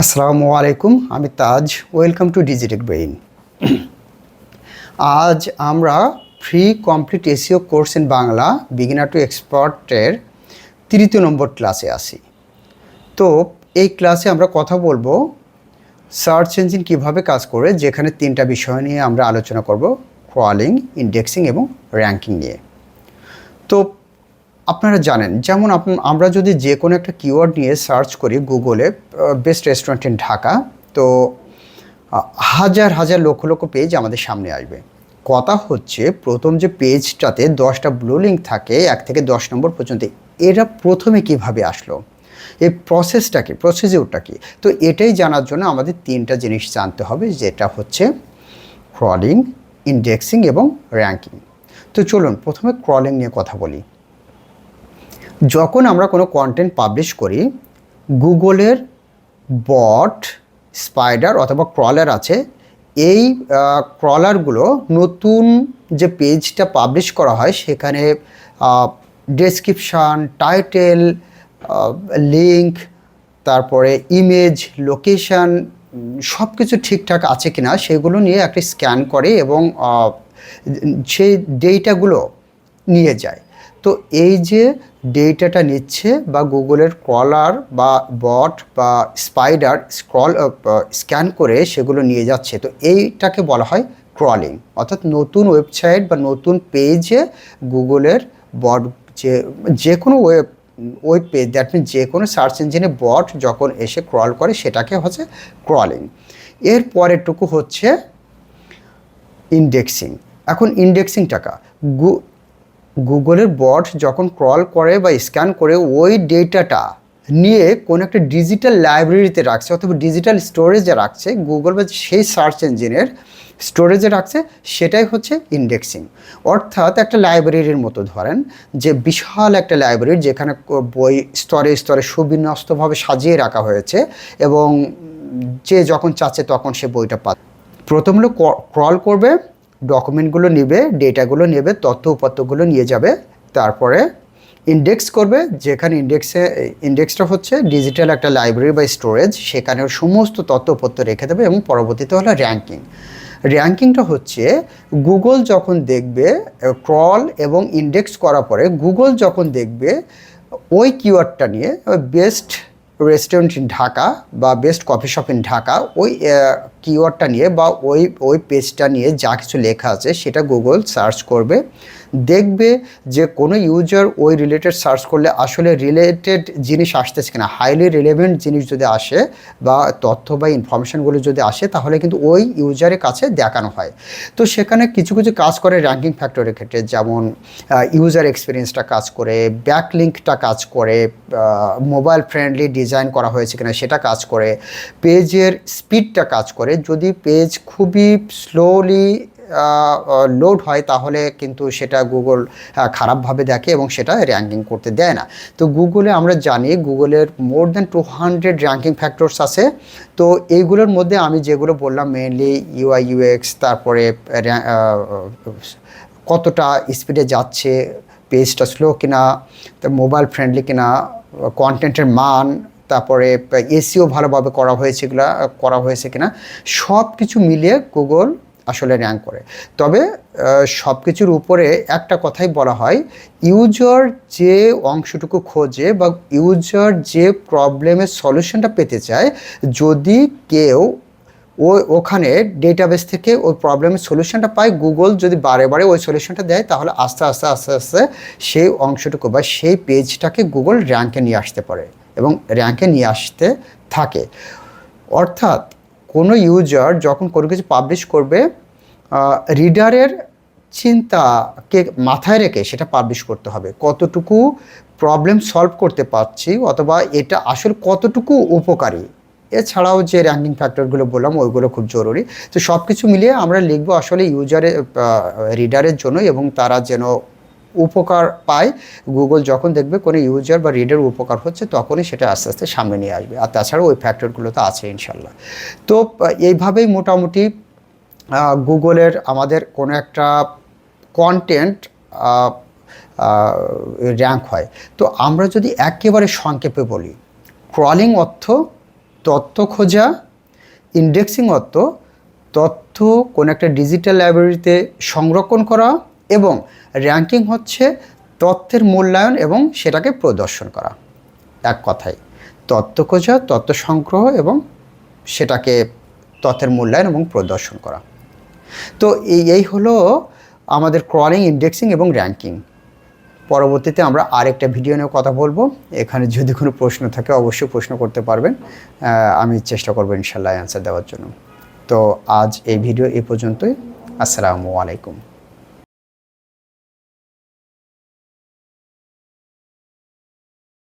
আসসালামু আলাইকুম, আমি Taj. Welcome to Digitech Brain. আজ আমরা free complete SEO course in Bangla beginner to এক্সপার্টের তৃতীয় নম্বর ক্লাসে আসি। তো এই ক্লাসে আমরা কথা বলবো সার্চ ইঞ্জিন কিভাবে কাজ করে, যেখানে তিনটা বিষয় নিয়ে আমরা আলোচনা করব: ক্রলিং, ইন্ডেক্সিং এবং র্যাঙ্কিং নিয়ে। তো আপনারা জানেন, যেমন আমরা যদি যে কোনো একটা কিওয়ার্ড নিয়ে সার্চ করি গুগলে, বেস্ট রেস্টুরেন্ট ইন ঢাকা, তো হাজার হাজার লক্ষ লক্ষ পেজ আমাদের সামনে আসবে। কথা হচ্ছে, প্রথম যে পেজটাতে 10টা ব্লু লিঙ্ক থাকে 1 থেকে 10 নম্বর পর্যন্ত, এরা প্রথমে কিভাবে আসলো, এই প্রসিডিউরটা কি? তো এটাই জানার জন্য আমাদের তিনটা জিনিস জানতে হবে, যেটা হচ্ছে ক্রলিং, ইন্ডেক্সিং এবং র্যাঙ্কিং। তো চলুন প্রথমে ক্রলিং নিয়ে কথা বলি। যখন আমরা কোনো কন্টেন্ট পাবলিশ করি, গুগলের বট, স্পাইডার অথবা ক্রলার আছে। এই ক্রলারগুলো নতুন যে পেজটা পাবলিশ করা হয় সেখানে ডেসক্রিপশান, টাইটেল, লিঙ্ক, তারপরে ইমেজ, লোকেশান সব কিছু ঠিকঠাক আছে কিনা সেগুলো নিয়ে একটা স্ক্যান করে এবং সেই ডেটাগুলো নিয়ে যায়। তো এই যে ডেটাটা নিচ্ছে, বা গুগলের ক্রলার বা বট বা স্পাইডার স্ক্যান করে সেগুলো নিয়ে যাচ্ছে, তো এইটাকে বলা হয় ক্রলিং। অর্থাৎ নতুন ওয়েবসাইট বা নতুন পেজে গুগলের বট, যে কোনো ওয়েব পেজ, দ্যাট মিন যে কোনো সার্চ ইঞ্জিনে বট যখন এসে ক্রল করে সেটাকে হচ্ছে ক্রলিং। এর পরেরটুকু হচ্ছে ইন্ডেক্সিং। এখন ইন্ডেক্সিংটাকা গুগলের বট যখন ক্রল করে বা স্ক্যান করে ওই ডেটাটা নিয়ে কোনো একটা ডিজিটাল লাইব্রেরিতে রাখছে অথবা ডিজিটাল স্টোরেজে রাখছে, গুগল বা সেই সার্চ ইঞ্জিনের স্টোরেজে রাখছে, সেটাই হচ্ছে ইন্ডেক্সিং। অর্থাৎ একটা লাইব্রেরির মতো ধরেন, যে বিশাল একটা লাইব্রেরি যেখানে বই স্তরে স্তরে সুবিন্যস্তভাবে সাজিয়ে রাখা হয়েছে এবং যে যখন চাচ্ছে তখন সে বইটা পাচ্ছে। প্রথম হলো ক্রল করবে, ডকুমেন্টগুলো নেবে, ডেটাগুলো নেবে, তথ্য উপাত্তগুলো নিয়ে যাবে। তারপরে ইন্ডেক্স করবে, যেখানে ইন্ডেক্সটা হচ্ছে ডিজিটাল একটা লাইব্রেরি বা স্টোরেজ, সেখানে সমস্ত তথ্য উপাত্ত রেখে দেবে। এবং পরবর্তীতে হলো র্যাঙ্কিং। র্যাঙ্কিংটা হচ্ছে গুগল যখন দেখবে, ক্রল এবং ইন্ডেক্স করার পরে গুগল যখন দেখবে ওই কিওয়ার্ডটা নিয়ে, বেস্ট রেস্টুরেন্ট ইন ঢাকা বা best coffee shop in Dhaka, ওই কিওয়ার্ডটা নিয়ে বা ওই পেজটা নিয়ে যা কিছু লেখা আছে সেটা গুগল সার্চ করবে, দেখবে যে কোনো ইউজার ওই রিলেটেড সার্চ করলে আসলে রিলেটেড জিনিস আসতেছে কিনা। হাইলি রিলেভেন্ট জিনিস যদি আসে বা তথ্য বা ইনফরমেশানগুলো যদি আসে, তাহলে কিন্তু ওই ইউজারের কাছে দেখানো হয়। তো সেখানে কিছু কিছু কাজ করে র্যাঙ্কিং ফ্যাক্টরের ক্ষেত্রে, যেমন ইউজার এক্সপিরিয়েন্সটা কাজ করে, ব্যাকলিঙ্কটা কাজ করে, মোবাইল ফ্রেন্ডলি ডিজাইন করা হয়েছে কিনা সেটা কাজ করে, পেজের স্পিডটা কাজ করে। যদি পেজ খুবই স্লোলি লোড হয় তাহলে কিন্তু সেটা গুগল খারাপভাবে দেখে এবং সেটা র্যাঙ্কিং করতে দেয় না। তো গুগলে আমরা জানি গুগলের মোর দ্যান 200 র্যাঙ্কিং ফ্যাক্টরস আছে। তো এইগুলোর মধ্যে আমি যেগুলো বললাম মেনলি ইউআই ইউএক্স, তারপরে কতটা স্পিডে যাচ্ছে, পেজটা স্লো কিনা, মোবাইল ফ্রেন্ডলি কিনা, কন্টেন্টের মান, তারপরে এসইও ভালোভাবে করা হয়েছে কিনা, সব কিছু মিলিয়ে গুগল আসলে র্যাঙ্ক করে। তবে সব কিছুর উপরে একটা কথাই বলা হয়, ইউজার যে অংশটুকু খোঁজে বা ইউজার যে প্রবলেমের সলিউশনটা পেতে চায়, যদি কেউ ওখানে ডেটাবেস থেকে ওই প্রবলেমের সলিউশনটা পায়, গুগল যদি বারে বারে ওই সলিউশনটা দেয়, তাহলে আস্তে আস্তে আস্তে আস্তে সেই অংশটুকু বা সেই পেজটাকে গুগল র্যাঙ্কে নিয়ে আসতে পারে এবং র্যাঙ্কে নিয়ে আসতে থাকে। অর্থাৎ কোনো ইউজার যখন কোনো কিছু পাবলিশ করবে, রিডারের চিন্তাকে মাথায় রেখে সেটা পাবলিশ করতে হবে। কতটুকু প্রবলেম সলভ করতে পারছি অথবা এটা আসলে কতটুকু উপকারী। এছাড়াও যে র্যাঙ্কিং ফ্যাক্টরগুলো বললাম ওইগুলো খুব জরুরি। তো সব কিছু মিলিয়ে আমরা লিখবো আসলে রিডারের জন্য, এবং তারা যেন উপকার পায়। গুগল যখন দেখবে কোনো ইউজার বা রিডার উপকার হচ্ছে, তখনই সেটা আস্তে আস্তে সামনে নিয়ে আসবে। আর তাছাড়াও ওই ফ্যাক্টরগুলো তো আছে ইনশাল্লাহ। তো এইভাবেই মোটামুটি গুগলের আমাদের কোনো একটা কন্টেন্ট র্যাঙ্ক হয়। তো আমরা যদি একেবারে সংক্ষেপে বলি, ক্রলিং অর্থ তথ্য খোঁজা, ইন্ডেক্সিং অর্থ তথ্য কোনো একটা ডিজিটাল লাইব্রেরিতে সংরক্ষণ করা, এবং র্যাঙ্কিং হচ্ছে তথ্যের মূল্যায়ন এবং সেটাকে প্রদর্শন করা। এক কথায় তথ্য খোঁজা, তথ্য সংগ্রহ এবং সেটাকে তথ্যের মূল্যায়ন এবং প্রদর্শন করা। তো এই হলো আমাদের ক্রলিং, ইন্ডেক্সিং এবং র্যাঙ্কিং। পরবর্তীতে আমরা আরেকটা ভিডিও নিয়ে কথা বলবো। এখানে যদি কোনো প্রশ্ন থাকে অবশ্যই প্রশ্ন করতে পারবেন, আমি চেষ্টা করবো ইনশাল্লাহ অ্যান্সার দেওয়ার জন্য। তো আজ এই ভিডিও এই পর্যন্তই। আসসালামু আলাইকুম।